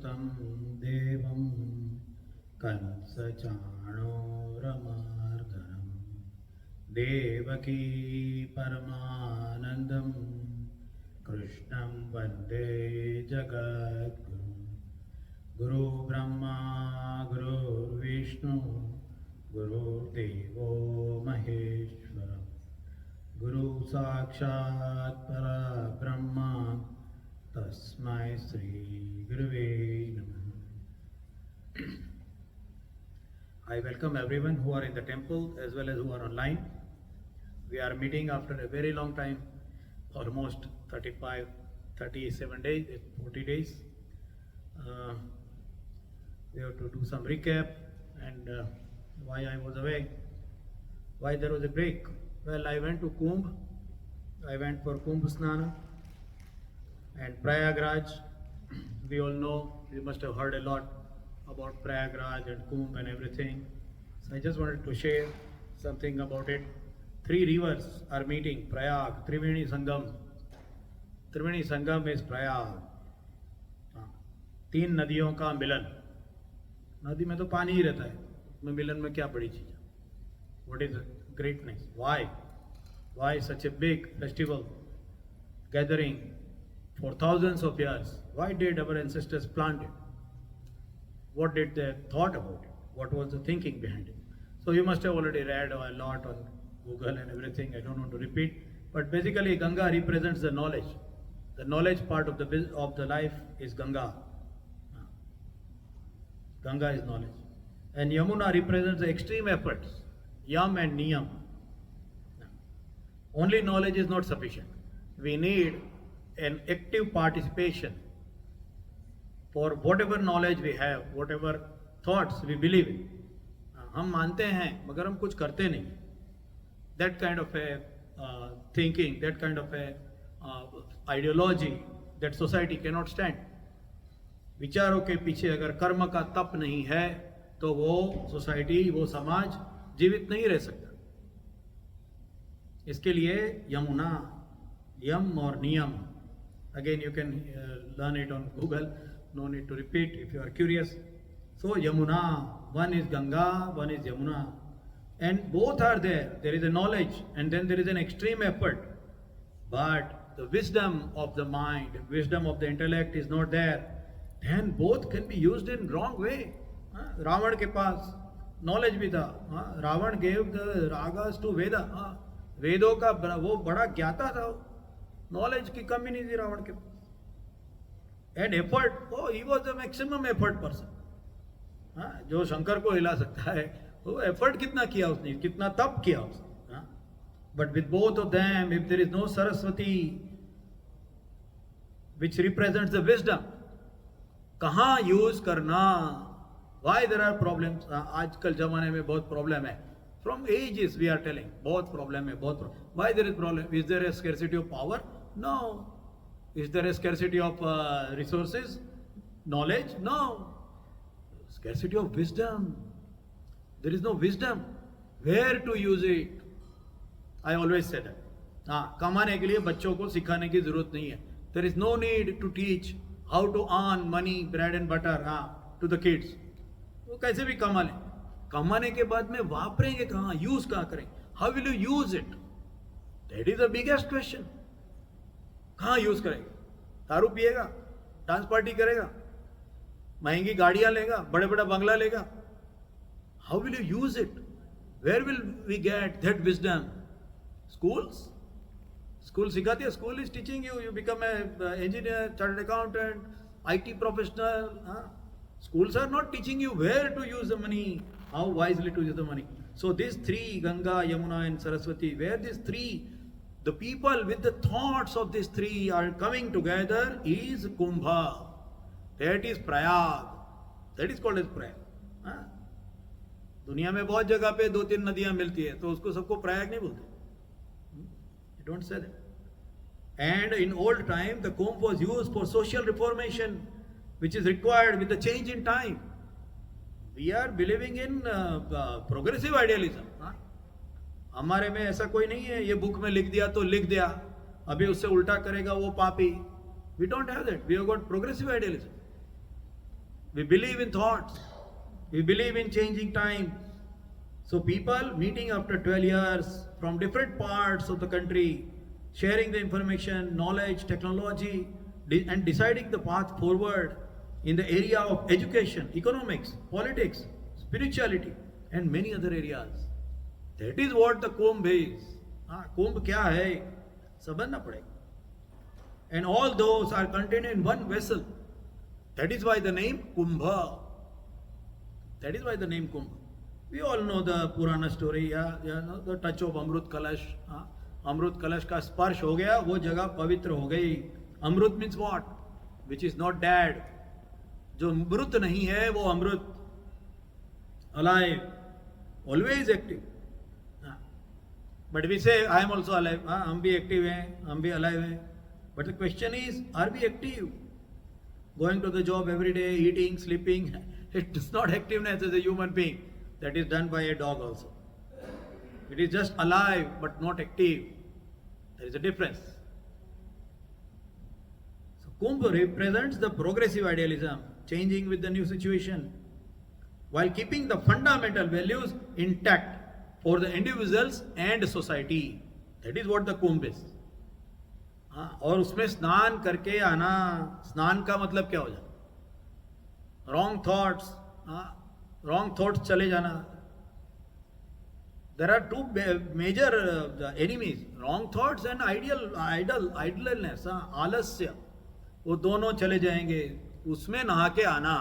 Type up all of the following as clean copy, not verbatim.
सुतं देवं कंसचाणूरमर्दनं देवकी परमानन्दं कृष्णं वन्दे जगद्गुरुं गुरु ब्रह्मा गुरुर्विष्णु गुरुर्देवो महेश्वरः गुरु साक्षात् परब्रह्म तस्मै श्री गुरुवे नमः. I welcome everyone who are in the temple as well as who are online. We are meeting after a very long time, almost 37 days, 40 days. We have to do some recap and why I was away, why there was a break. Well, I went to Kumbh. I went for Kumbh Snana and Prayagraj. We all know, you must have heard a lot about Prayagraj and Kumbh and everything. So I just wanted to share something about it. 3 rivers are meeting, Prayag, Triveni Sangam. Triveni Sangam is Prayag. 3 नदियों का मिलन. नदी में तो पानी ही रहता है, में मिलन में क्या बड़ी चीज है? What is greatness? Why? Why such a big festival gathering for thousands of years? Why did our ancestors plant it? What did they thought about it? What was the thinking behind it? So you must have already read a lot on Google and everything. I don't want to repeat. But basically Ganga represents the knowledge. The knowledge part of the life is Ganga. Ganga is knowledge. And Yamuna represents the extreme efforts. Yam and Niyam. Only knowledge is not sufficient. We need an active participation for whatever knowledge we have, whatever thoughts we believe in. हम मानते हैं मगर हम कुछ करते नहीं. That kind of a thinking, that kind of a ideology that society cannot stand. विचारों के पीछे अगर कर्म का तप नहीं है तो वो सोसाइटी, वो समाज जीवित नहीं रह सकता. इसके लिए यमुना, यम और नियम. Again, you can learn it on Google. No need to repeat if you are curious. So Yamuna, one is Ganga, one is Yamuna, and both are there. There is a knowledge, and then there is an extreme effort. But the wisdom of the mind, wisdom of the intellect is not there. Then both can be used in wrong way. Ravan के पास knowledge भी था. Ravan gave the ragas to Veda. वेदों का वो बड़ा ज्ञाता था. Knowledge की कमी नहीं थी रावण के पास. And effort, he was the maximum effort person. जो शंकर को हिला सकता है वो एफर्ट कितना किया उसने, कितना तप किया उसने. But with both of them, if there is no Saraswati which represents the wisdom, कहाँ यूज करना. Why there are problems. आजकल जमाने में बहुत प्रॉब्लम है. From ages we are telling, बहुत problem है, बहुत problem. Why there is problem? Is there a scarcity of power? No. Is there a scarcity of resources? Knowledge? No. Scarcity of wisdom. There is no wisdom. Where to use it? I always said that. कमाने के लिए बच्चों को सिखाने की जरूरत नहीं है. There is no need to teach how to earn money, bread and butter to the kids. वो कैसे भी कमा लें. कमाने के बाद में वापरेंगे कहाँ, यूज कहाँ करें. How will you use it? That is the biggest question. कहाँ यूज करेंगे? दारू पिएगा, डांस पार्टी करेगा, महंगी गाड़ियां लेगा, बड़े बड़ा बंगला लेगा. How will you use it? Where will we get that wisdom? Schools, school सिखाती है. School is teaching you, you become a engineer, chartered accountant, IT professional. Schools are not teaching you where to use the money, how wisely to use the money. So these 3, Ganga, Yamuna and Saraswati, where these 3, the people with the thoughts of these 3 are coming together is Kumbha. That is Prayag. That is called as Prayag. दुनिया में बहुत जगह पे 2-3 नदियां मिलती है तो उसको सबको प्रयाग नहीं बोलते. You don't say that. And in old time the Kumbh was used for social reformation, which is required with the change in time. We are believing in progressive idealism. हमारे में ऐसा कोई नहीं है ये बुक में लिख दिया तो लिख दिया, अभी उससे उल्टा करेगा वो पापी. We don't have that. We have got progressive idealism. We believe in thoughts. We believe in changing time. So people meeting after 12 years from different parts of the country, sharing the information, knowledge, technology, and deciding the path forward in the area of education, economics, politics, spirituality, and many other areas. That is what the Kumbh is. Kumbh क्या है समझना पड़ेगा. And all those are contained in one vessel. That is why the name Kumbha. That is why the name Kumbh. We all know the Purana story, the touch of Amrut Kalash. Amrut Kalash का स्पर्श हो गया, वो जगह पवित्र हो गई. Amrut means what? Which is not dead. जो मृत नहीं है, वो अमृत. Alive, always active. But we say, I am also alive. हम भी active हैं, हम भी alive हैं. But the question is, are we active? Going to the job every day, eating, sleeping. It is not activeness as a human being. That is done by a dog also. It is just alive but not active. There is a difference. So Kumbh represents the progressive idealism, changing with the new situation, while keeping the fundamental values intact for the individuals and society. That is what the Kumbh is. और उसमें स्नान करके आना. स्नान का मतलब क्या हो जाए? रॉन्ग थॉट्स चले जाना. There are two major enemies, wrong thoughts and idleness, आलस्य. वो दोनों चले जाएंगे. उसमें नहा के आना.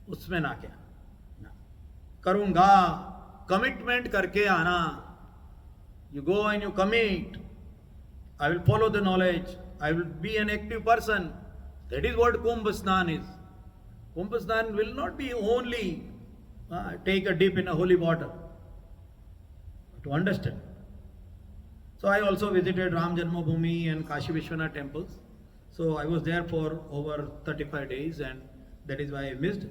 उसमें नहा के आना. करूंगा, कमिटमेंट करके आना. You go and you commit. I will follow the knowledge. I will be an active person. That is what Kumbh Snan is. Kumbh Snan will not be only take a dip in a holy water. To understand. So I also visited Ram Janmabhoomi and Kashi Vishwanath temples. So I was there for over 35 days and that is why I missed.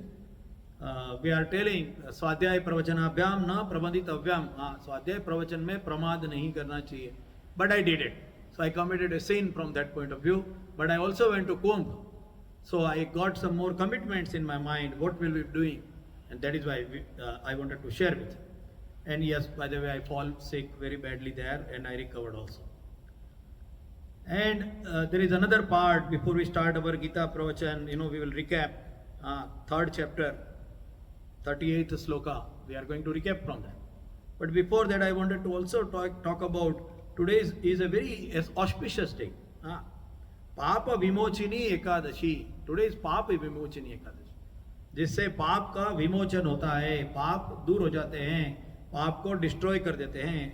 We are telling स्वाध्याय प्रवचनाभ्याम न प्रबंधितव्यम. स्वाध्याय प्रवचन में प्रमाद नहीं करना चाहिए. But I did it. So I committed a sin from that point of view. But I also went to Kumbh. So I got some more commitments in my mind. What will we be doing? And that is why I wanted to share with you. And yes, by the way, I fall sick very badly there and I recovered also. And there is another part before we start our Gita Pravachan. We will recap third chapter, 38th sloka. We are going to recap from that. But before that, I wanted to also talk about today's is a very auspicious day. Papa Vimochini Ekadashi. Today is Papa Vimochini Ekadashi. जिससे पाप का विमोचन होता है. पाप दूर हो जाते हैं. पाप को डिस्ट्रॉय कर देते हैं.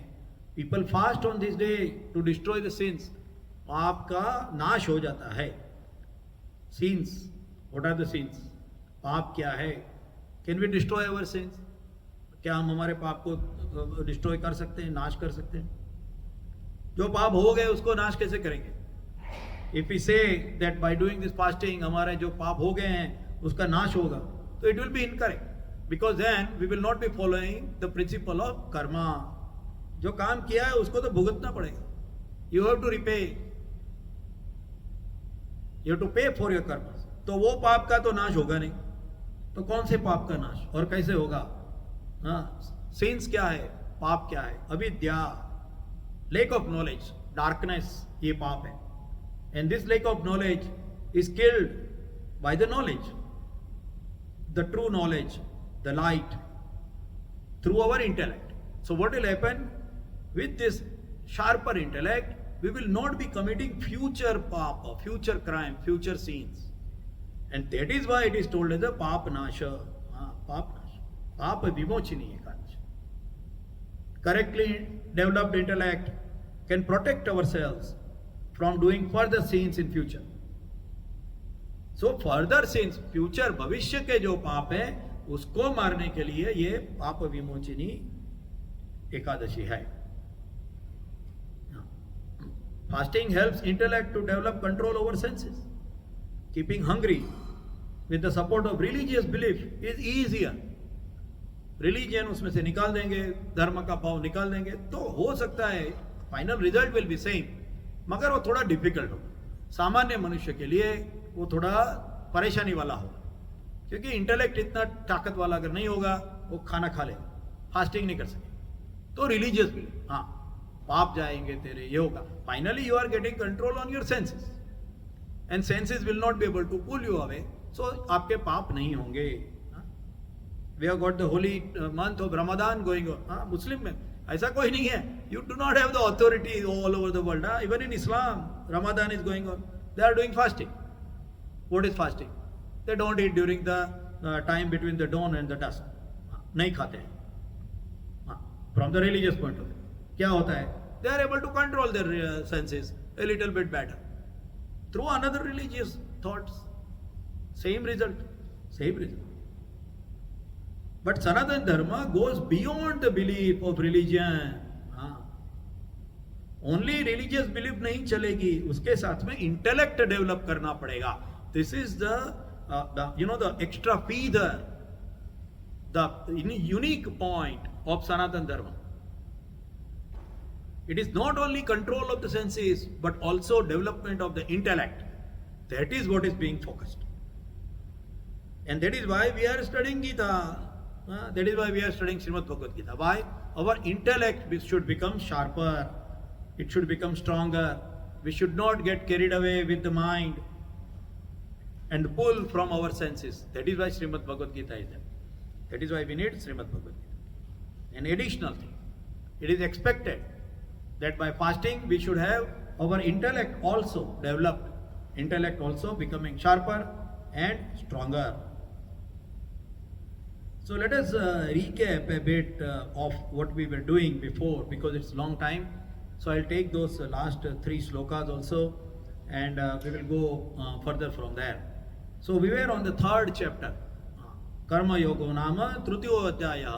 People fast on this day to destroy the sins. पाप का नाश हो जाता है. Sins, what are the sins? पाप क्या है? Can we destroy our sins? क्या हम हमारे पाप को डिस्ट्रॉय कर सकते हैं, नाश कर सकते हैं? जो पाप हो गए उसको नाश कैसे करेंगे? If we say that by doing this fasting हमारे जो पाप हो गए हैं उसका नाश होगा, तो it will be incorrect, because then we will not be following the principle of karma. जो काम किया है उसको तो भुगतना पड़ेगा. You have to repay, you have to pay for your karma. तो वो पाप का तो नाश होगा नहीं. तो कौन से पाप का नाश और कैसे होगा? सिंस क्या है? पाप क्या है? अविद्या, लेक ऑफ नॉलेज, डार्कनेस, ये पाप है. And this lake of knowledge is killed by the knowledge, the true knowledge, the light, through our intellect. So what will happen? With this sharper intellect, we will not be committing future papa, future crime, future sins. And that is why it is told as a pap nasha. Pap nasha. Papa vimochini ekadashi. Correctly developed intellect can protect ourselves from doing further sins in future. So further since, future भविष्य के जो पाप है उसको मारने के लिए ये पाप विमोचनी एकादशी है. Fasting helps intellect to develop control over senses. Keeping hungry with the support of religious belief is easier. Religion उसमें से निकाल देंगे, धर्म का भाव निकाल देंगे, तो हो सकता है final result will be same, मगर वो थोड़ा डिफिकल्ट हो. सामान्य मनुष्य के लिए वो थोड़ा परेशानी वाला होगा, क्योंकि इंटेलेक्ट इतना ताकत वाला अगर नहीं होगा वो खाना खा ले, फास्टिंग नहीं कर सके. तो रिलीजियस भी, हाँ पाप जाएंगे तेरे, ये होगा. Finally you are getting control on your senses and senses will not be able to pull you away, so आपके पाप नहीं होंगे. We have got the holy month of Ramzan going on. हाँ, मुस्लिम में ऐसा कोई नहीं है. You do not have the authority all over the world. Even in Islam Ramzan is going on, they are doing fasting. What is fasting? They don't eat during the time between the dawn and the dusk. नहीं खाते हैं. From the religious point of view क्या होता है? They are able to control their senses a little bit better through another religious thoughts. Same result. But Sanatana Dharma goes beyond the belief of religion. Only religious belief नहीं चलेगी, उसके साथ में intellect develop करना पड़ेगा. This is the extra feather, the unique point of Sanatana Dharma. It is not only control of the senses, but also development of the intellect. That is what is being focused. And that is why we are studying Gita. That is why we are studying Srimad Bhagavad Gita. Why? Our intellect should become sharper. It should become stronger. We should not get carried away with the mind and pull from our senses. That is why Srimad Bhagavad Gita is there. That is why we need Srimad Bhagavad Gita. An additional thing. It is expected that by fasting we should have our intellect also developed, intellect also becoming sharper and stronger. So let us recap a bit of what we were doing before, because it's long time. So I'll take those last 3 slokas also, and we will go further from there. So we were on the 3rd chapter, Karma Yoga Nama Trutiyo Adhyaya.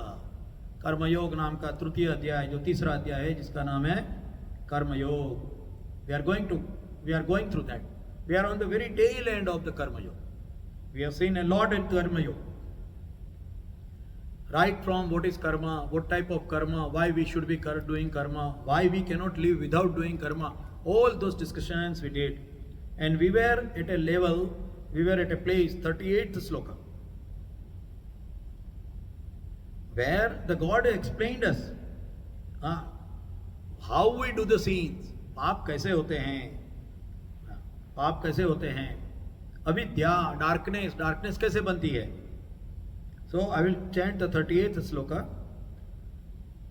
कर्म योग नाम का तृतीय अध्याय, जो तीसरा अध्याय है, जिसका नाम है Karma Yoga. We are going through that. We are on the very tail end of the Karma Yoga. We have seen a lot in Karma Yoga, right from what is karma, what type of karma, why we should be doing karma, why we cannot live without doing karma. All those discussions we did, and we were at a level, we were at a place, 38th sloka, where the God explained us how we do the sins. पाप कैसे होते हैं, पाप कैसे होते हैं, अविद्या, darkness कैसे बनती है. So I will chant the 38th sloka.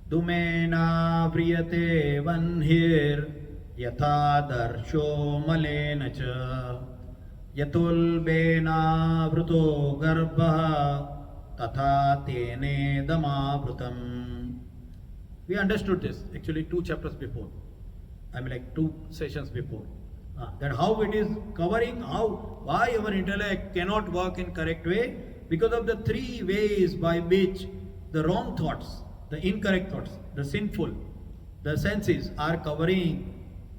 Dumena vriyate vanhir yatha darsho malena cha yatulbena vruto garbha tatha tene damavrutam. We understood this actually 2 chapters before. I mean like 2 sessions before. That how it is covering, why our intellect cannot work in correct way, because of the 3 ways by which the wrong thoughts, the incorrect thoughts, the sinful, the senses are covering.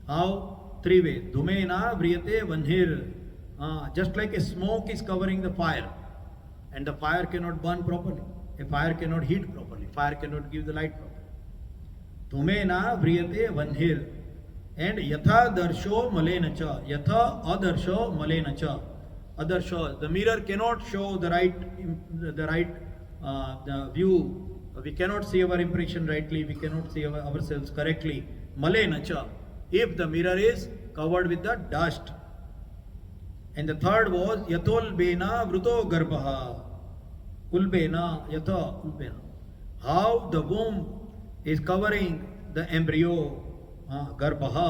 How? 3 ways. Dhumena vriyate vanhir. Just like a smoke is covering the fire, and the fire cannot burn properly. A fire cannot heat properly. Fire cannot give the light properly. Dhumena vriyate vanhir. And yatha darsho malena cha. Yatha adarsho malena cha. Adarsho, the mirror cannot show the right the view. We cannot see our impression rightly. We cannot see ourselves correctly. Malena cha. If the mirror is covered with the dust. And the third was yatol bena vruto garbha. Ulbena, yatha ulbena. How the womb is covering the embryo. Garbha.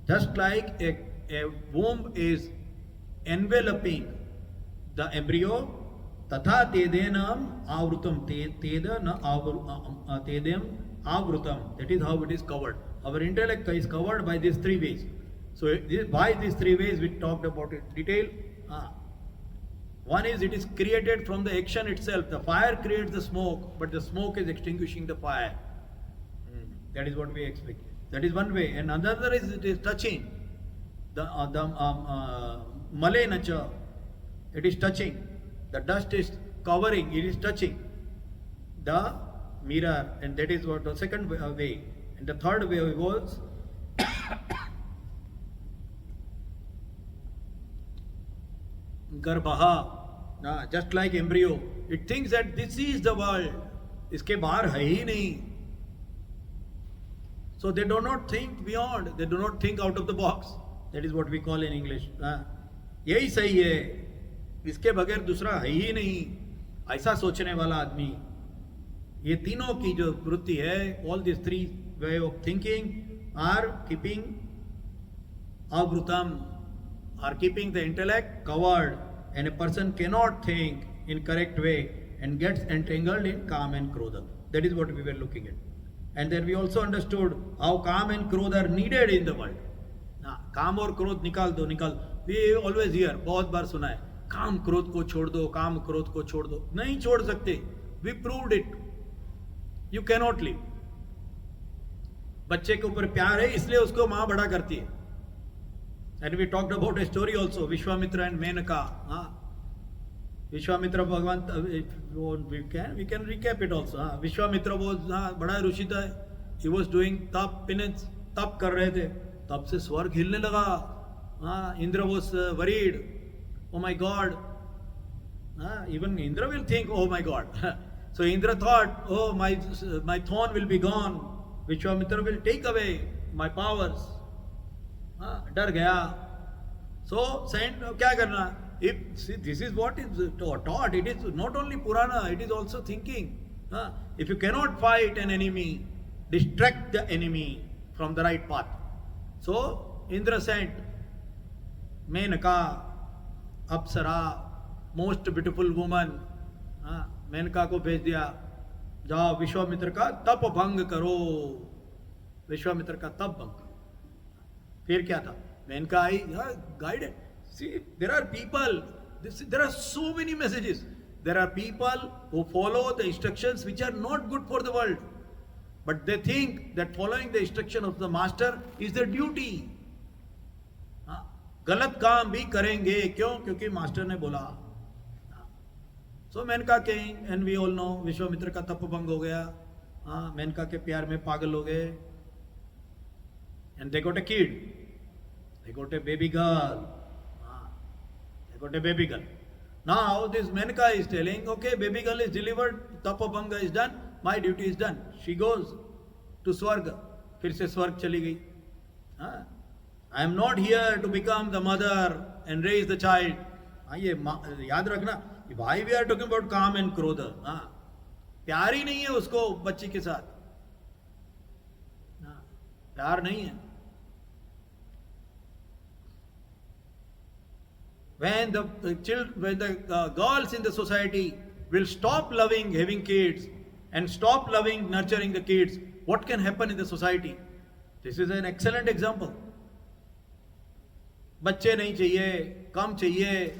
Just like a womb is enveloping the embryo, tatha tedenam avrutam, tedam avrutam. That is how it is covered. Our intellect is covered by these 3 ways. So by these 3 ways we talked about it in detail. One is it is created from the action itself. The fire creates the smoke, but the smoke is extinguishing the fire. That is what we expect. That is one way. And another is it is touching. The malena cha. It is touching. The dust is covering. It is touching the mirror. And that is what the second way. And the third way was गर्भः, just like embryo, it thinks that this is the world, इसके बाहर है ही नहीं. So they do not think beyond, they do not think out of the box. That is what we call in English. यही सही है, इसके बगैर दूसरा है ही नहीं, ऐसा सोचने वाला आदमी. ये तीनों की जो वृत्ति है, all these three way of thinking are keeping avrutam, are keeping the intellect covered, and a person cannot think in correct way and gets entangled in काम and क्रोध. That is what we were looking at. And then we also understood how काम and क्रोध are needed in the world. काम और क्रोध निकाल दो, निकाल. We always hear, बहुत बार सुना है, काम क्रोध को छोड़ दो, काम क्रोध को छोड़ दो. नहीं छोड़ सकते. We proved it. You cannot live. बच्चे के ऊपर प्यार है, इसलिए उसको माँ बड़ा करती है. And we talked about a story also, Vishwamitra and Menaka. Vishwamitra Bhagavan, we can recap it also. Vishwamitra was बड़ा ऋषि था. He was doing tap, penance, तप कर रहे थे. तब से स्वर्ग हिलने लगा. Indra was worried. Oh my God. Even Indra will think, oh my God. So Indra thought, oh my throne will be gone. Vishwamitra will take away my powers. डर गया. So saint क्या करना? If see, this is what is taught, it is not only Purana, it is also thinking. If you cannot fight an enemy, distract the enemy from the right path. So Indra sent Menaka, Apsara, most beautiful woman. Maneka को भेज दिया, जाओ विश्वामित्र का तप भंग करो. विश्वामित्र का तप भंग करो. फिर क्या था? मेनका आई, guided. See, there are people, there are so many messages. There are people who follow the instructions which are not good for the world, but they think that following the instruction of the master is their duty. गलत काम भी करेंगे, क्यों? क्योंकि master ने बोला. So Maneka came, and we all know Vishwamitra का तप भंग हो गया. मेनका के प्यार में पागल हो गए. And they got a kid. They got a baby girl. They got a baby girl. Now this Menaka is telling, okay, baby girl is delivered, tapa bhanga is done, my duty is done. She goes to Swarga. फिर से स्वर्ग चली गई. I am not here to become the mother and raise the child. ये याद रखना. Why we are talking about काम and क्रोध? प्यार ही नहीं है उसको बच्ची के साथ. प्यार नहीं है. When the girls in the society will stop loving having kids and stop loving nurturing the kids, what can happen in the society? This is an excellent example. बच्चे नहीं चाहिए, कम चाहिए,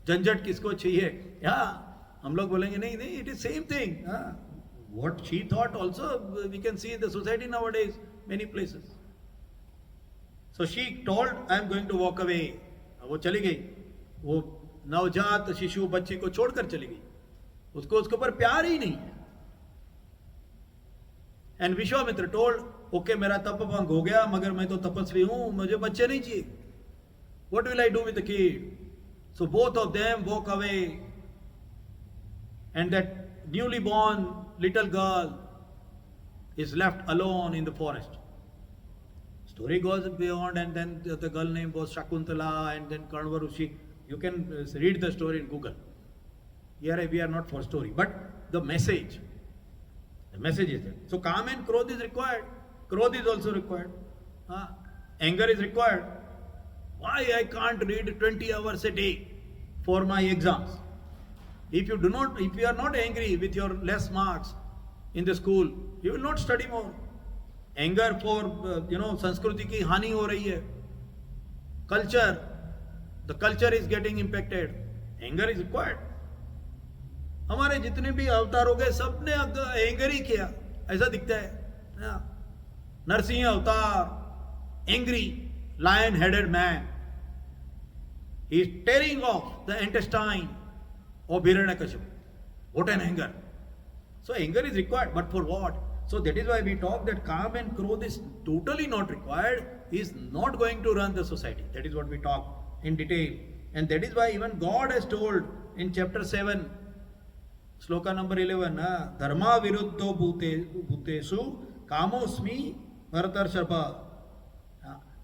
झंझट किसको चाहिए? हम लोग बोलेंगे नहीं नहीं, it is same thing. What she thought also we can see in the society nowadays, many places. So she told, I am going to walk away. वो चली गई. वो नवजात शिशु बच्चे को छोड़कर चली गई. उसको उसके ऊपर प्यार ही नहीं है. एंड विश्वामित्र टोल्ड, ओके मेरा तप भंग हो गया, मगर मैं तो तपस्वी हूं, मुझे बच्चे नहीं चाहिए. What will I do with the kid? So both of them walk away, and that newly born little girl is left alone in the forest. Story goes beyond, and then the girl name was Shakuntala, and then Kanva Rishi. You can read the story in Google. Here we are not for story, but the message is there. So calm and krodh is required. Krodh is also required. Anger is required. Why I can't read 20 hours a day for my exams? If you are not angry with your less marks in the school, you will not study more. Anger for संस्कृति की हानि हो रही है. Culture, the culture is getting impacted. Anger is required. हमारे जितने भी अवतार हो गए, सबने एंगर ही किया, ऐसा दिखता है. नरसिंह अवतार, angry, lion-headed man, he is tearing off the intestine of Hiranyakashipu. What an anger! So anger is required, but for what? So that is why we talk that calm and krodh is totally not required. He is not going to run the society. That is what we talk in detail And that is why even God has told in chapter 7, sloka number 11, dharma viruddho bhutesu kamosmi bharatarshava.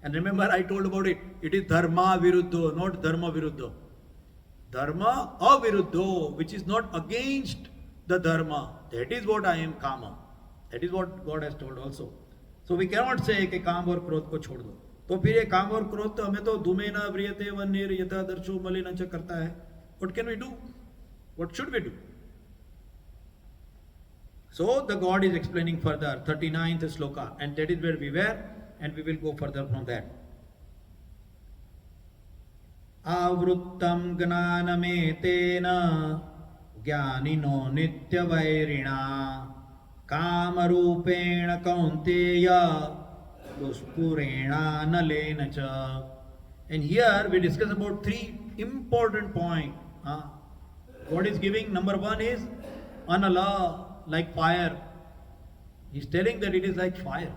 And remember, I told about it. It is dharma viruddho, not dharma viruddho. Dharma aviruddho, which is not against the dharma. That is what I am kama. That is what God has told also. So we cannot say कि काम और क्रोध को छोड़ दो. तो फिर ये काम और क्रोध तो हमें तो धूमेन व्रियते वन्यर यथा दर्शो मलिन च करता है. What can we do? What should we do? So the God is explaining further, 39th sloka, and that is where we were, and we will go further from that. आवृत्तं ज्ञानमेतेन ज्ञानिनो नित्यवैरिणा कामरूपेण कौन्तेय दुष्पुरेणानलेन च. And here we discuss about three important points. God is giving, number one is anala, like fire. He is telling that it is like fire.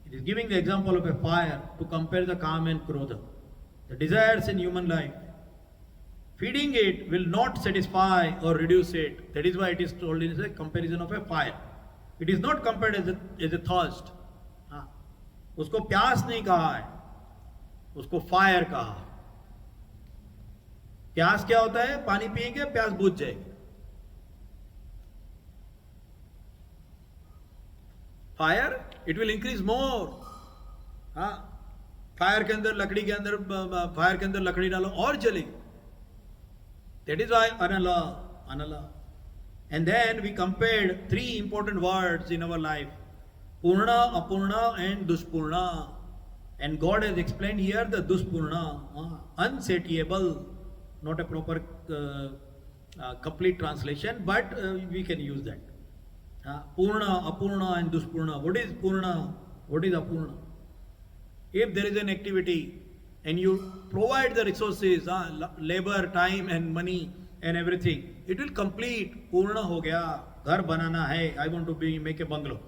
It is giving the example of a fire to compare the Kam and Krodha. The desires in human life. Feeding it will not satisfy or reduce it. That is why it is told in a comparison of a fire. It is not compared as a thirst. उसको प्यास नहीं कहा है, उसको fire कहा. प्यास क्या होता है? पानी पिएंगे प्यास बुझ जाएगी. Fire it will increase more. Fire के अंदर लकड़ी के अंदर फायर के अंदर लकड़ी डालो और जलेगी. That is why anala. And then we compared three important words in our life: Purna, Apurna, and Duspurna. And God has explained here the Duspurna, unsatiable, not a proper complete translation, but we can use that. Purna, Apurna, and Duspurna. What is Purna? What is Apurna? If there is an activity and you provide the resources, labor, time and money and everything, it will complete. Purna ho gaya. Ghar banana hai. I want to make a bungalow.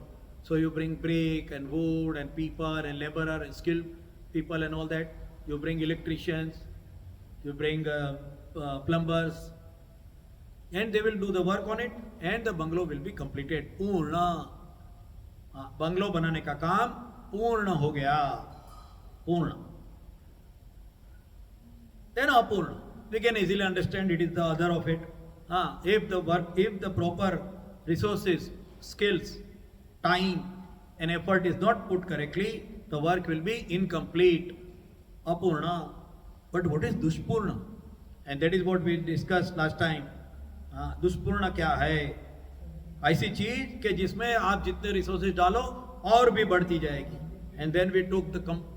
So you bring brick and wood and people and laborer and skilled people and all that. You bring electricians. You bring plumbers. And they will do the work on it and the bungalow will be completed. Purna. Bungalow banane ka kaam purna ho gaya. Purna. Then apurna. We can easily understand it is the other of it. If the proper resources, skills, time and effort is not put correctly, the work will be incomplete. Apurna. But what is Duspurna? And that is what we discussed last time. दुष्पूर्ण क्या है? ऐसी चीज कि जिसमें आप जितने resources डालो और भी बढ़ती जाएगी. And then we took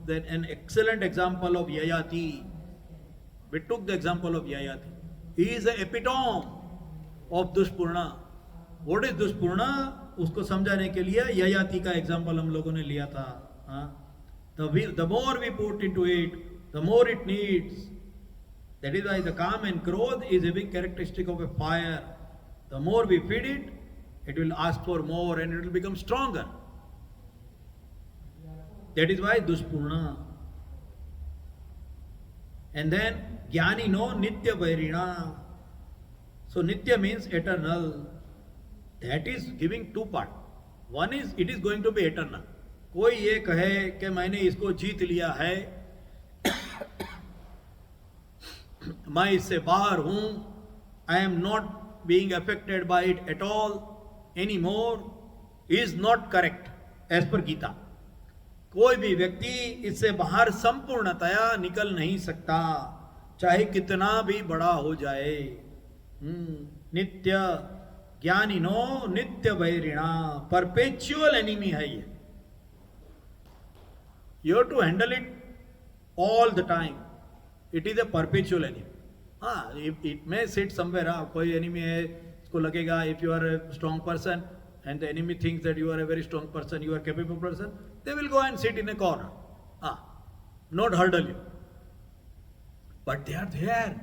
an excellent example of Yayati. We took the example of Yayati. He is the epitome of Duspurna. What is Duspurna? उसको समझाने के लिए Yayati का example हम लोगों ने लिया था. The more we put into it, the more it needs. That is why the Kam and Krodh is a big characteristic of a fire. The more we feed it, it will ask for more and it will become stronger. That is why Duspurna. And then Jnani no Nitya Vairina. So Nitya means eternal. That is giving two parts. One is it is going to be eternal. कोई ये कहे कि मैंने इसको जीत लिया है, मैं इससे बाहर हूं, I am not being affected by it at all anymore, is not correct as per Gita. कोई भी व्यक्ति इससे बाहर संपूर्णतया निकल नहीं सकता, चाहे कितना भी बड़ा हो जाए. नित्य ज्ञानिनो नित्य वैरिणा, परपेचुअल एनिमी है ये. You have to handle it all the time. It is a perpetual enemy. It may sit somewhere. कोई enemy है, इसको लगेगा if you are a strong person and the enemy thinks that you are a very strong person, you are a capable person, they will go and sit in a corner. Not hurdle you. But they are there.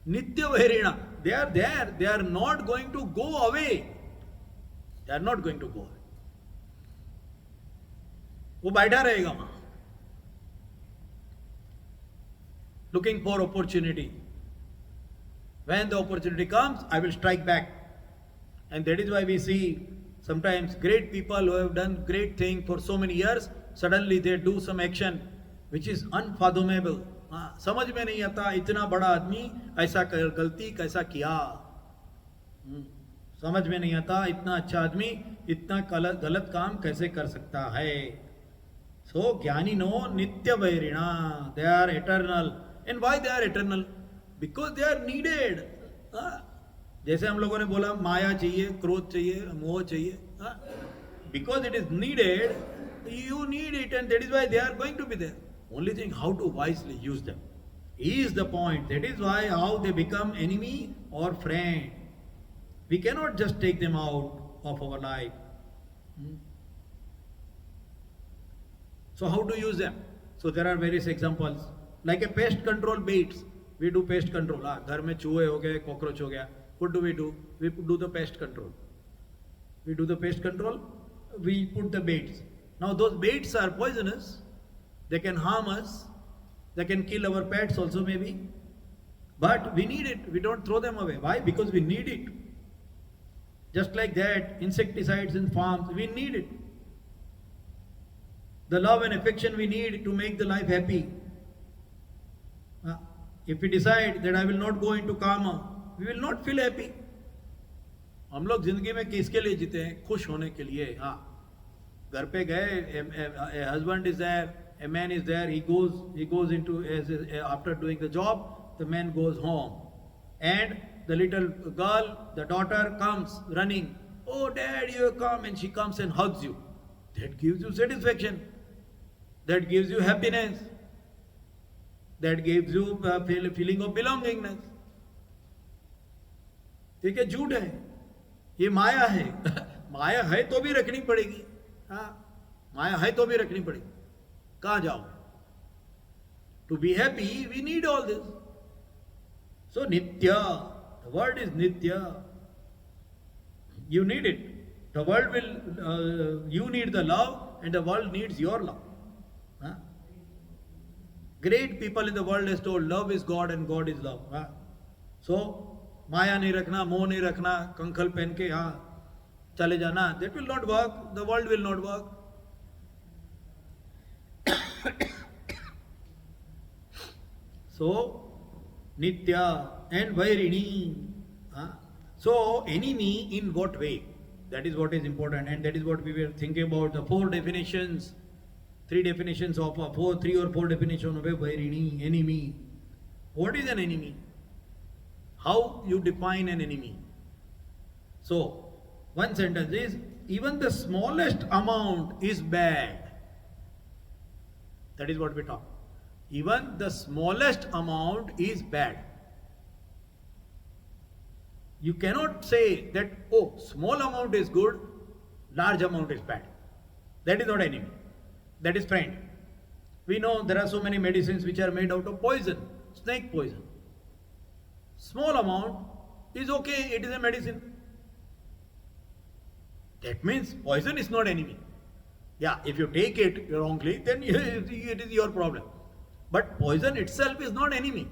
Nitya Vairina. They are there. They are not going to go away. They are not going to go away. वो बैठा रहेगा वहां. looking for opportunity. When the opportunity comes, I will strike back. And that is why we see sometimes great people who have done great thing for so many years, suddenly they do some action which is unfathomable. समझ में नहीं आता इतना बड़ा आदमी ऐसा गलती कैसा किया. समझ में नहीं आता इतना अच्छा आदमी इतना गलत काम कैसे कर सकता है. So ज्ञानिनो नित्य वैरिणा, they are eternal. And why they are eternal? Because they are needed. जैसे हम लोगों ने बोला माया चाहिए, क्रोध चाहिए, मोह चाहिए. Because it is needed, you need it, and that is why they are going to be there. Only thing, how to wisely use them is the point. That is why how they become enemy or friend. We cannot just take them out of our life. So how to use them? So there are various examples. Like a pest control baits. We do pest control. घर में चूहे हो गए, cockroach हो गया. What do? We do the pest control. We do the pest control. We put the baits. Now those baits are poisonous. They can harm us. They can kill our pets also maybe. But we need it. We don't throw them away. Why? Because we need it. Just like that, insecticides in farms, we need it. The love and affection we need to make the life happy. If we decide that I will not go into karma, we will not feel happy. हम लोग जिंदगी में किसके लिए जीते हैं? खुश होने के लिए. घर पे गए, a husband is there, a man is there, he goes into, after doing the job, the man goes home. And the little girl, the daughter comes running. Oh dad, you have come, and she comes and hugs you. That gives you satisfaction. That gives you happiness. That gives you a feeling of belongingness. ठीक है, झूठ है, ये माया है. माया है तो भी रखनी पड़ेगी. माया है तो भी रखनी पड़ेगी. कहाँ जाओ? To be happy, we need all this. So nitya, the word is nitya. You need it. The world will, you need the love, and the world needs your love. Great people in the world has told love is God and God is love. So माया नहीं रखना, मोह नहीं रखना, कंखल पहन के चले जाना, that will not work. The world will not work. So nitya and vairini. So enemy in what way? That is what is important, and that is what we were thinking about. The four definitions, three definitions of three or four definitions of a vairini, enemy. What is an enemy? How you define an enemy? So, one sentence is, even the smallest amount is bad. That is what we talk. Even the smallest amount is bad. You cannot say that, oh, small amount is good, large amount is bad. That is not enemy. That is friend. We know there are so many medicines which are made out of poison, snake poison. Small amount is okay, it is a medicine. That means poison is not enemy. Yeah, if you take it wrongly, then it is your problem. But poison itself is not enemy.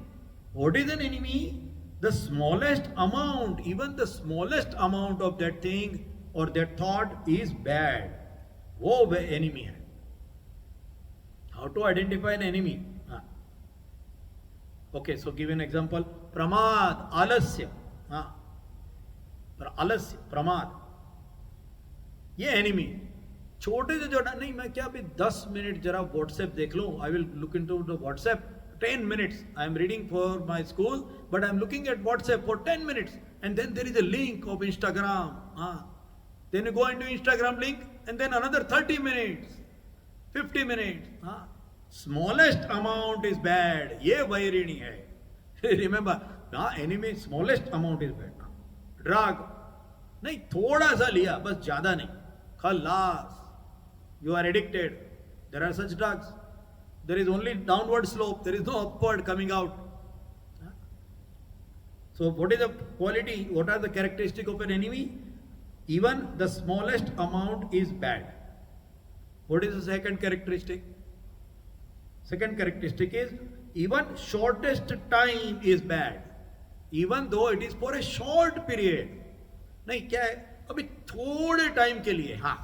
What is an enemy? The smallest amount, even the smallest amount of that thing or that thought is bad. वो enemy है. How to identify an enemy? Okay, so give an example. Pramad, alasya. आलस्य, प्रमाद, ये enemy. छोटे से छोटा नहीं, मैं क्या अभी 10 मिनट जरा व्हाट्सएप देख लूं. I will look into the WhatsApp 10 minutes. I am reading for my school, but I am looking at WhatsApp for 10 minutes. And then there is a link of Instagram. Then you go into Instagram link, and then another 30 minutes, 50 minutes. Smallest amount is bad. ये वैरिणी है. Remember, enemy smallest amount is bad. Drug, नहीं थोड़ा सा लिया, बस ज्यादा नहीं. खलास. You are addicted. There are such drugs. There is only downward slope. There is no upward coming out. So what is the quality? What are the characteristics of an enemy? Even the smallest amount is bad. What is the second characteristic? Second characteristic is even shortest time is bad, even though it is for a short period. नहीं क्या है, अभी थोड़े time के लिए, हाँ,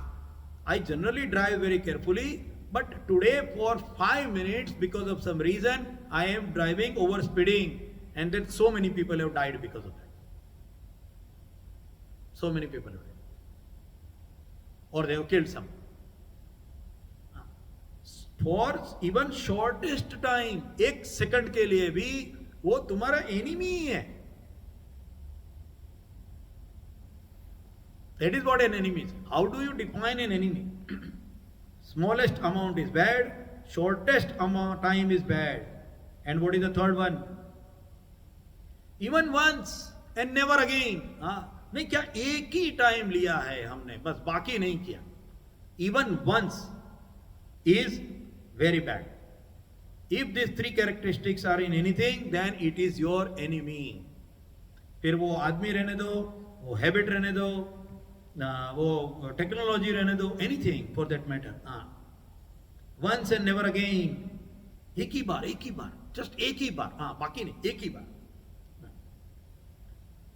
I generally drive very carefully, but today for 5 minutes because of some reason I am driving over speeding, and then so many people have died because of that. So many people have died, or they have killed some. For even shortest time, एक second के लिए भी वो तुम्हारा enemy ही है. That is what an enemy is. How do you define an enemy? Smallest amount is bad, shortest amount time is bad. And what is the third one? Even once and never again. नहीं, क्या एक ही time लिया है हमने, बस बाकी नहीं किया. Even once is very bad. If these three characteristics are in anything, then it is your enemy. फिर वो आदमी रहने दो, वो हैबिट रहने दो, वो टेक्नोलॉजी रहने दो, anything for that matter. Once and never again. एक ही बार, जस्ट एक ही बार, बाकी नहीं, एक ही बार.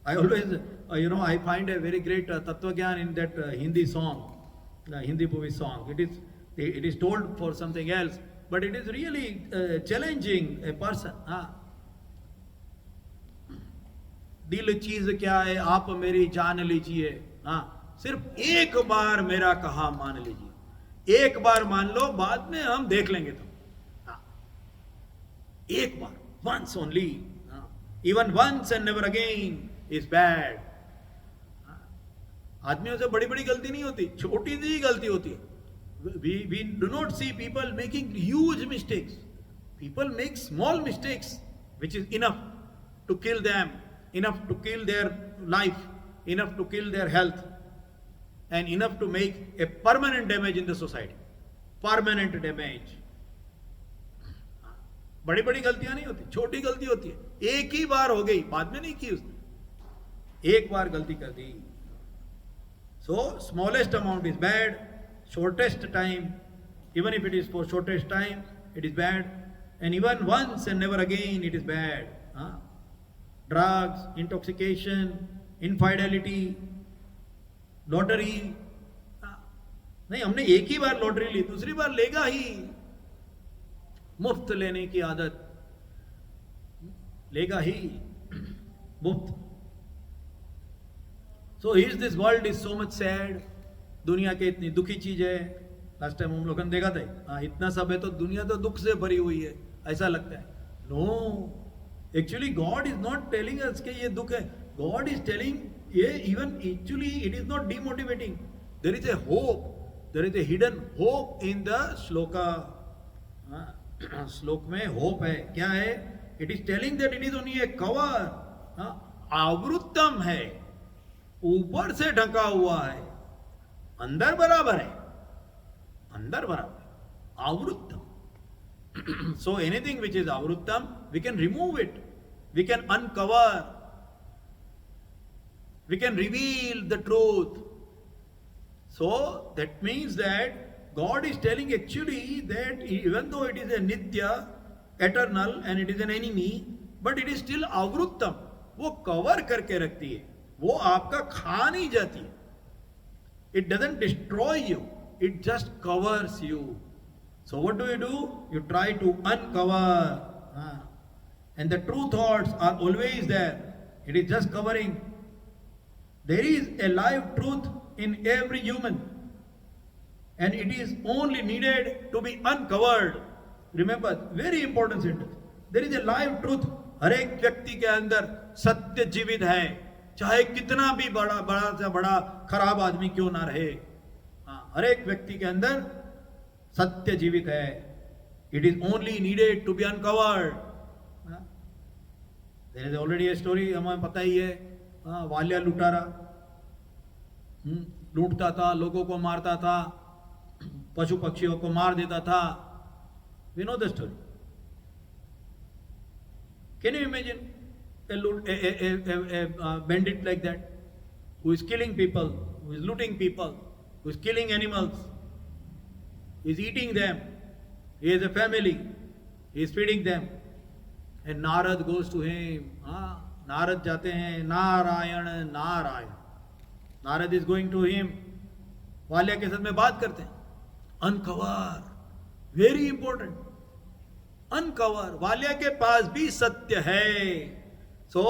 I always, I find a very great Tattva-gyan in that Hindi song, the Hindi movie song. It is told for something else, but it is really challenging a person. दिल चीज क्या है, आप मेरी जान लीजिए. सिर्फ एक बार मेरा कहा मान लीजिए. एक बार मान लो, बाद में हम देख लेंगे. तो एक बार, once only. Even once and never again is bad. आदमियों से बड़ी बड़ी गलती नहीं होती, छोटी सी गलती होती है. We do not see people making huge mistakes. People make small mistakes, which is enough to kill them, enough to kill their life, enough to kill their health, and enough to make a permanent damage in the society. Permanent damage. बड़ी बड़ी गलतियां नहीं होती, छोटी गलती होती है. एक ही बार हो गई, बाद में नहीं की उसने, एक बार गलती कर दी. So smallest amount is bad, shortest time, even if it is for shortest time, it is bad, and even once and never again it is bad. Drugs, intoxication, infidelity, lottery. नहीं, हमने एक ही बार लॉटरी ली, दूसरी बार लेगा ही. मुफ्त लेने की आदत, लेगा ही मुफ्त. So is this world is so much sad. दुनिया के इतनी दुखी चीज है. लास्ट टाइम हम लोगों ने देखा था, इतना सब है तो दुनिया तो दुख से भरी हुई है, ऐसा लगता है. No, actually God is not telling us कि ये दुख है. गॉड इज टेलिंग, ये even actually it is not demotivating. There is a hope, there is a hidden hope in the shloka. श्लोक में होप है. क्या है? It is telling that it is only a cover. आवृत्तम है, ऊपर से ढका हुआ है, अंदर बराबर है, अंदर बराबर है. आवृत्तम. So anything which is avruttam, we can remove it, we can uncover, we can reveal the truth. So that means that God is telling actually that even though it is a nitya, eternal, and it is an enemy, but it is still avruttam. वो cover करके रखती है, वो आपका खा नहीं जाती है. It doesn't destroy you, it just covers you. So what do? You try to uncover. And the true thoughts are always there. It is just covering. There is a live truth in every human, and it is only needed to be uncovered. Remember, very important sentence. There is a live truth. हर एक व्यक्ति के अंदर सत्य जीवित है, चाहे कितना भी बड़ा से बड़ा खराब आदमी क्यों ना रहे. हर एक व्यक्ति के अंदर सत्य जीवित है. It is only needed to be uncovered. There is already a story, हमें पता ही है. वालिया लुटारा लूटता था, लोगों को मारता था, पशु पक्षियों को मार देता था. We know the story. Can you imagine a bandit like that, who is killing people, who is looting people, who is killing animals, he is eating them, he has a family, he is feeding them, And Narad goes to him. Narad जाते हैं, Narayan Narayan. Narad is going to him. Valya के साथ में बात करते हैं. Uncover, very important. Uncover, वाल्या के पास भी सत्य है. सो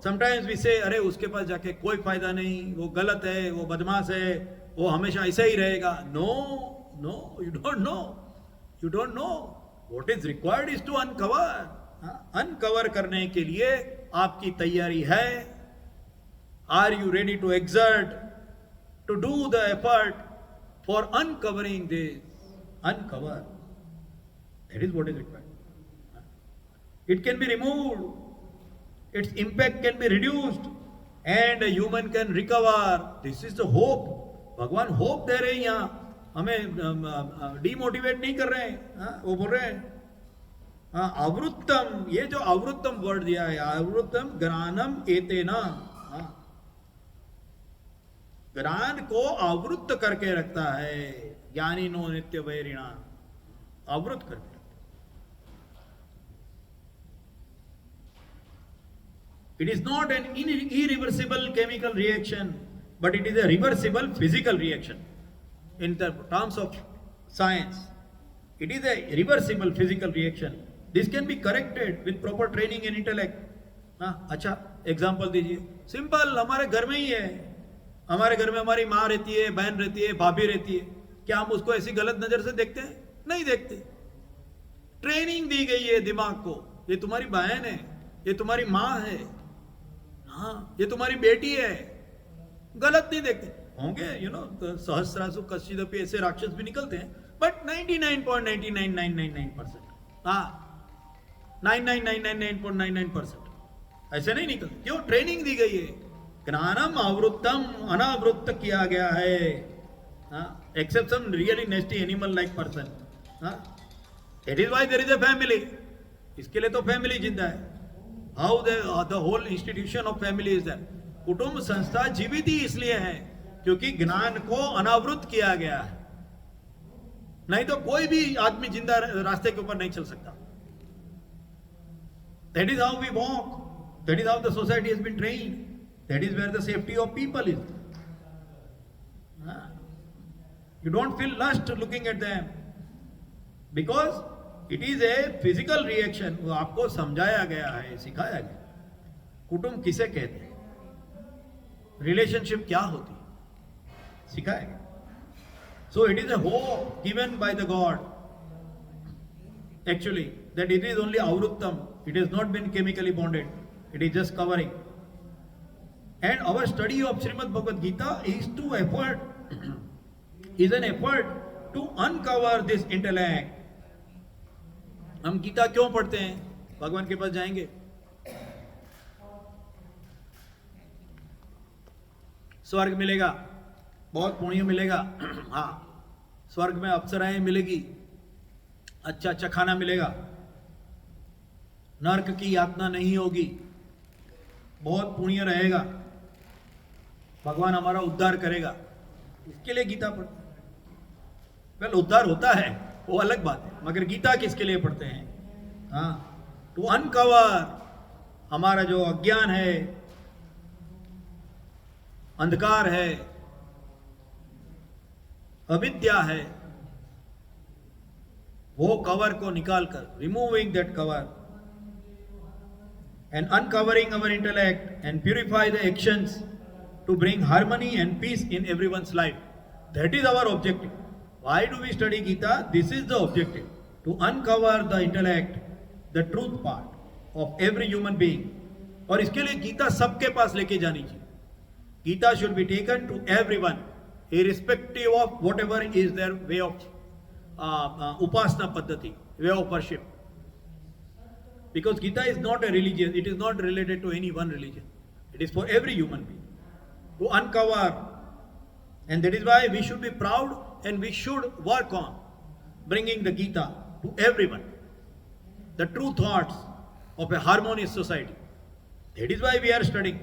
समटाइम्स वी से अरे उसके पास जाके कोई फायदा नहीं, वो गलत है, वो बदमाश है, वो हमेशा ऐसा ही रहेगा. No no, you don't know. You don't know. What is required is to uncover. Uncover करने के लिए आपकी तैयारी है. Are you ready to exert, to do the effort for uncovering this. Uncover, that is what is required. It can be removed, its impact can be reduced, and a human can recover. This is the hope. भगवान hope they रहे हैं यहाँ, हमें demotivate नहीं कर रहे हैं. वो बोल रहे हैं आवृत्तम. ये जो आवृत्तम वर्ड दिया है, आवृत्तम ज्ञानम एतेना, ज्ञान को आवृत्त करके रखता है. ज्ञानी नो नित्य वैरिणा, आवृत्त करके. It is not an irreversible chemical reaction, but it is a reversible physical reaction. In the terms of science, it is a reversible physical reaction. This can be corrected with proper training and intellect. अच्छा example दीजिए. Simple, हमारे घर में ही है. हमारे घर में हमारी माँ रहती है, बहन रहती है, भाभी रहती है. क्या हम उसको ऐसी गलत नजर से देखते हैं? नहीं देखते. ट्रेनिंग दी गई है दिमाग को, ये तुम्हारी बहन है, ये तुम्हारी माँ है, ये तुम्हारी बेटी है. गलत नहीं देखते होंगे. सहस्रासु कश्चिदपि ऐसे राक्षस भी निकलते हैं, बट 99.99999% 99.999% ऐसे नहीं निकलते. क्यों? ट्रेनिंग दी गई है. ज्ञानम आवृत्तम, अनावृत्त किया गया है. Except some really nasty animal like person. It is why there is a family. इसके लिए तो फैमिली जिंदा है. How the whole institution of family is there. कुटुंब संस्था जीवित ही इसलिए है क्योंकि ज्ञान को अनावृत किया गया है. नहीं तो कोई भी आदमी जिंदा रास्ते के ऊपर नहीं चल सकता. That is how we walk. That is how the society has been trained. That is where the safety of people is. You don't feel lust looking at them because it is a physical reaction. वो आपको समझाया गया है, सिखाया गया. कुटुंब किसे कहते हैं, रिलेशनशिप क्या होती है, सिखाया गया. So it is a hope given by the God actually that it is only avritam. It is not been chemically bonded, it is just covering. And our study of Shrimad Bhagavad Gita is to effort, is an effort to uncover this intellect. हम गीता क्यों पढ़ते हैं? भगवान के पास जाएंगे. स्वर्ग मिलेगा, बहुत पुण्य मिलेगा. स्वर्ग में अप्सराएं मिलेगी, अच्छा अच्छा खाना मिलेगा, नरक की यातना नहीं होगी, बहुत पुण्य रहेगा, भगवान हमारा उद्धार करेगा. इसके लिए गीता पढ़ते. वेल, उद्धार होता है वो अलग बात है, मगर गीता किसके लिए पढ़ते हैं? टू अनकवर हमारा जो अज्ञान है, अंधकार है, अविद्या है, वो कवर को निकालकर, removing that cover and uncovering our intellect and purify the actions to bring harmony and peace in everyone's life. That is our objective. Why do we study Gita? This is the objective, to uncover the intellect, the truth part of every human being. और इसके लिए गीता सबके पास लेके जानी चाहिए. Gita should be taken to everyone, irrespective of whatever is their way of upasana paddhati, way of worship. Because Gita is not a religion, it is not related to any one religion. It is for every human being to uncover. And that is why we should be proud and we should work on bringing the Gita to everyone. The true thoughts of a harmonious society. That is why we are studying.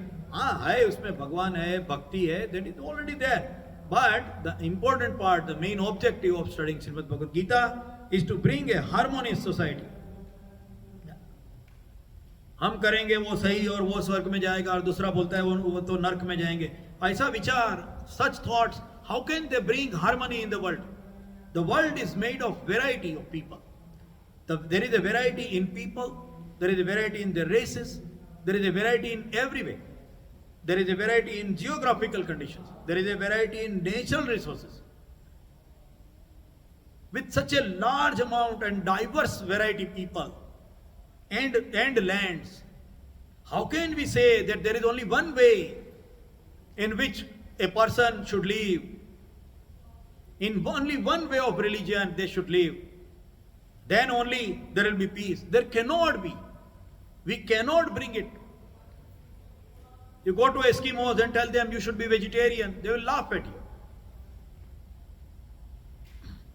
है उसमें भगवान है, भक्ति है, that is already there. But the important part, the main objective of studying Srimad Bhagavad Gita is to bring a harmonious society. हम करेंगे वो सही और वो स्वर्ग में जाएगा, और दूसरा बोलता है वो तो नर्क में जाएंगे. ऐसा विचार, such thoughts, how can they bring harmony in the world? The world is made of variety of people. There is a variety in people, there is a variety in the races, there is a variety in every way. There is a variety in geographical conditions, there is a variety in natural resources. With such a large amount and diverse variety people and lands, how can we say that there is only one way in which a person should live? In only one way of religion they should live. Then only there will be peace. There cannot be. We cannot bring it. You go to Eskimos and tell them you should be vegetarian, they will laugh at you.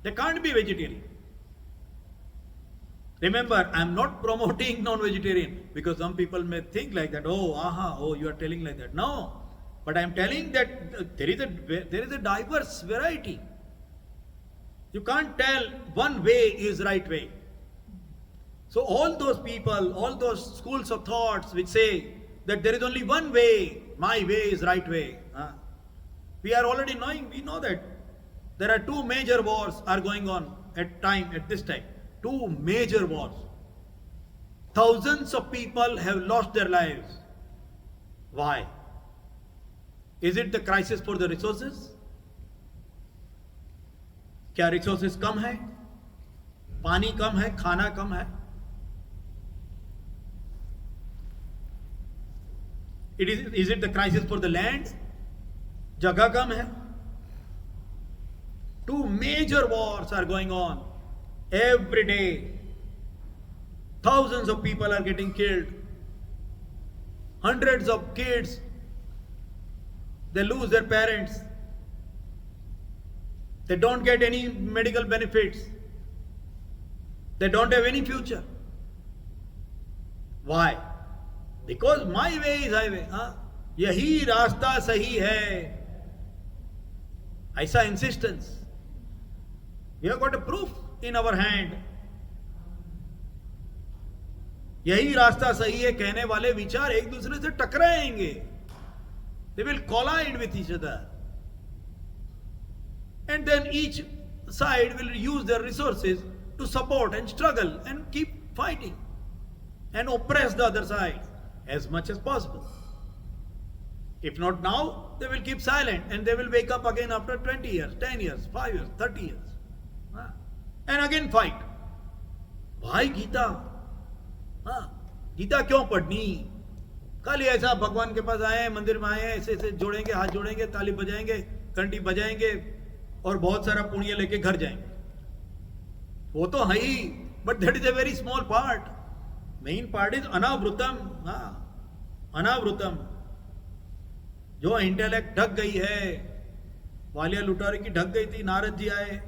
They can't be vegetarian. Remember, I am not promoting non-vegetarian, because some people may think like that. Oh, you are telling like that. No, but I am telling that there is a diverse variety. You can't tell one way is right way. So all those people, all those schools of thoughts which say that there is only one way, my way is right way. We are already knowing, we know that there are two major wars are going on at this time. Two major wars. Thousands of people have lost their lives. Why? Is it the crisis for the resources? क्या resources कम है, पानी कम है, खाना कम है? Is it the crisis for the land? जगह कम है? Two major wars are going on every day. Thousands of people are getting killed. Hundreds of kids, they lose their parents. They don't get any medical benefits. They don't have any future. Why? Because my way is highway. यही रास्ता सही है. ऐसा insistence. We have got a proof in our hand. यही रास्ता सही है कहने वाले विचार एक दूसरे से टकराएंगे. They will collide with each other. And then each side will use their resources to support and struggle and keep fighting and oppress the other side as much as possible. If not now, they will keep silent and they will wake up again after 20 years, 10 years, 5 years, 30 years. And again fight. भाई गीता, गीता क्यों पढ़नी? कल ऐसा भगवान के पास आए, मंदिर में आए, ऐसे ऐसे जोड़ेंगे, हाथ जोड़ेंगे, ताली बजाएंगे, घंटी बजाएंगे और बहुत सारा पुण्य लेके घर जाएंगे. वो तो है ही, but that is a very small part. Main part is anavritam. Anavritam. जो इंटेलेक्ट ढक गई है, वालिया लुटारी की ढक गई थी, नारद जी आए,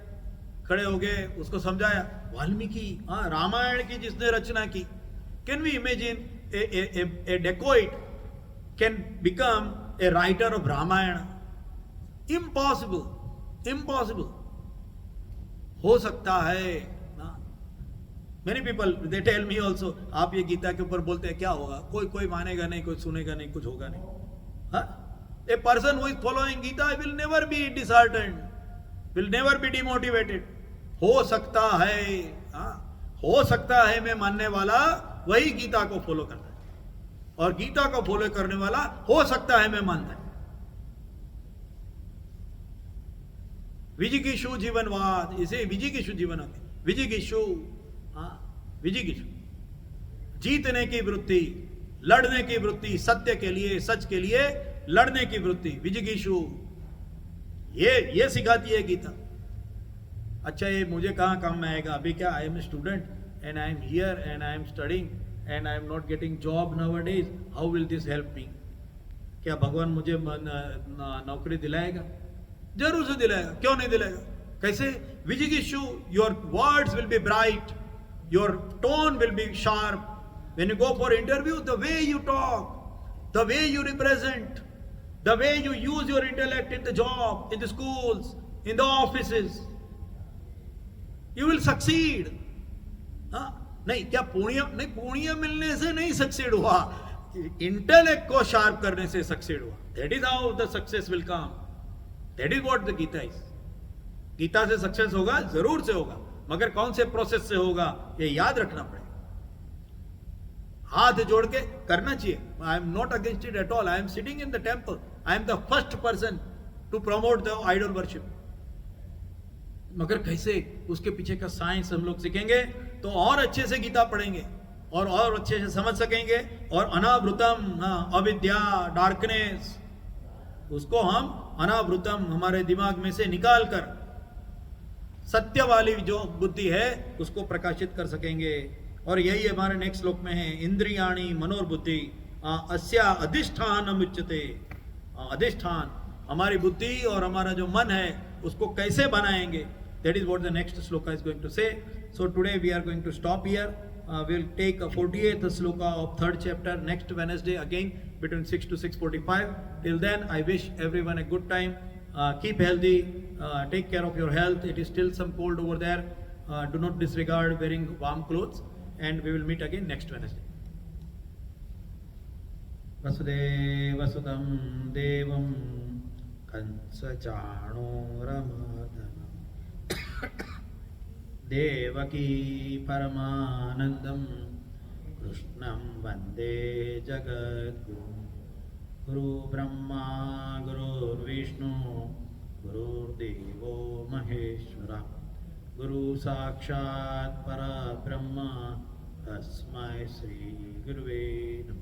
खड़े हो गए, उसको समझाया. वाल्मीकि, रामायण की जिसने रचना की. Can we imagine a dacoit can become a writer of Ramayana? Impossible. Impossible. हो सकता है ना. Many people they tell me also, आप ये गीता के ऊपर बोलते हैं क्या होगा? कोई मानेगा नहीं, कोई सुनेगा नहीं, कुछ होगा नहीं. A person who is following Gita will never be disheartened, will never be demotivated. हो सकता है, हो सकता है मैं मानने वाला वही गीता को फॉलो करता है, और गीता को फॉलो करने वाला हो सकता है मैं मानता है. विजिगीषु जीवनवाद, इसे विजिगीषु जीवन होते. विजिगीषु, विजिगीषु, जीतने की वृत्ति, लड़ने की वृत्ति, सत्य के लिए, सच के लिए लड़ने की वृत्ति. विजिगीषु, ये सिखाती है गीता. अच्छा, ये मुझे कहाँ काम में आएगा? अभी क्या, I am a student and I am here and I am studying and I am not getting job nowadays. How will this help me? क्या भगवान मुझे नौकरी दिलाएगा? जरूर से दिलाएगा. क्यों नहीं दिलाएगा? कैसे? विजिगीषु, your words will be bright, your tone will be sharp. When you go for interview, the way you talk, the way you represent, the way you use your intellect in the job, in the schools, in the offices, you will succeed. नहीं, क्या पुण्य नहीं, पुण्य मिलने से नहीं succeed हुआ, intellect को शार्प करने से सक्सेड हुआ. That is how the success will come. That is what the Gita is. Gita से सक्सेस होगा, जरूर से होगा, मगर कौन से प्रोसेस से होगा ये याद रखना पड़ेगा. हाथ जोड़ के करना चाहिए. I am not against it at all. I am sitting in the temple. I am the first person to promote the idol worship. मगर कैसे, उसके पीछे का साइंस हम लोग सीखेंगे तो और अच्छे से गीता पढ़ेंगे और अच्छे से समझ सकेंगे. और अनावृतम, अविद्या, डार्कनेस, उसको हम अनावृतम हमारे दिमाग में से निकाल कर सत्य वाली जो बुद्धि है उसको प्रकाशित कर सकेंगे. और यही हमारे नेक्स्ट श्लोक में है, इंद्रियाणी मनोर्बुद्धि अस्या अधिष्ठान उच्यते. अधिष्ठान, हमारी बुद्धि और हमारा जो मन है उसको कैसे बनाएंगे, that is what the next shloka is going to say. So today we are going to stop here. We will take a 48th shloka of 3rd chapter next Wednesday again between 6 to 6:45. Till then I wish everyone a good time. Keep healthy, take care of your health. It is still some cold over there. Do not disregard wearing warm clothes, and we will meet again next Wednesday. Vasudevasutam devam कंसचाणूरमर्दनम् Devaki परमानन्दं कृष्णं वन्दे जगद्गुरुं. गुरु ब्रह्मा गुरुर्विष्णु गुरुर्देवो महेश्वरः. गुरु साक्षात् परब्रह्म. तस्मै श्री गुरुवे नमः.